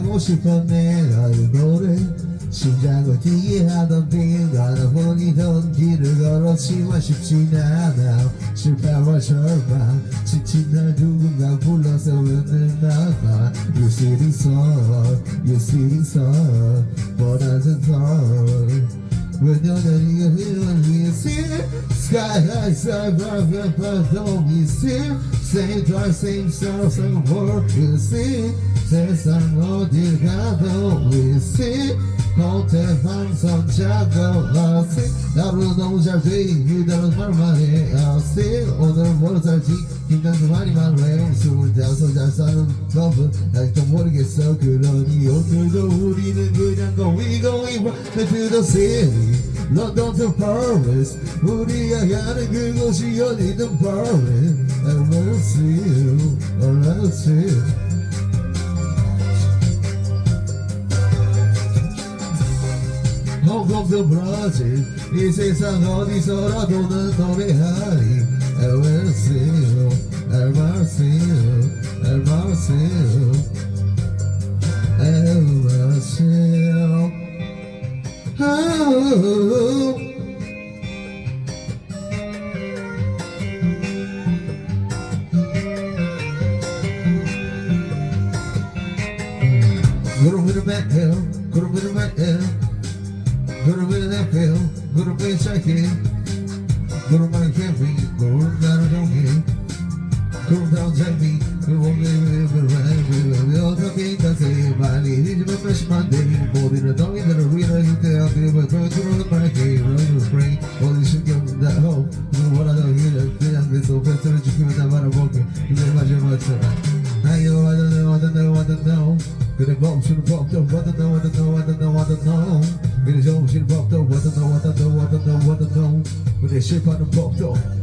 하고 싶어 내가 이 노래 심장을 뛰게 하던 비가 보이던 길을 걸었지만 쉽진 않아 실패와 절망 지친 날 누군가 불러서 웃는다봐 You sitting tall, you sitting tall 뻔한 털 When you're the human we see Sky high, sky above, but don't we see Same time, same sound, same word we see 세상 어딜 가도 we see 호텔 방송 자고 I see 하루 너무 잘 돼 그대로 말만 해 I see 오늘 뭘 살지 긴장도 많이 말해 25 잘 사는 법은 아직도 모르겠어 그러니 오늘도 우리는 그냥 going right to the city London to Paris 우리가 가는 그곳이 어디든 Paris I will see you, I will see you 홍콩도 브라질 이 세상 어디서라도는 노래하리 I will see you, I will see you, I will see you, I will see you. Oh. 구름을 매요 구름을 매요 구름을 내펴 구름을 짧게 구름만 캠핑 구름 나를 동해 구름 다운 장미 구름을 어떻게 가세 많이 잊으면 몇십만 대 모두는 너희들을 위로 힘들어 그리고 그들을 밝게 Running free 모든 신경 다 hope 누구 원하던 일을 그냥 그 속에서를 지키며 다 바라볼게 이제 마지막처럼 I don't know, I don't know, I don't know 그래 멈추는 법도 I don't know, I don't know, I don't know, I don't know 그래 정신을 법도 I don't know, I don't know, I don't know, I don't know 그래 실패하는 법도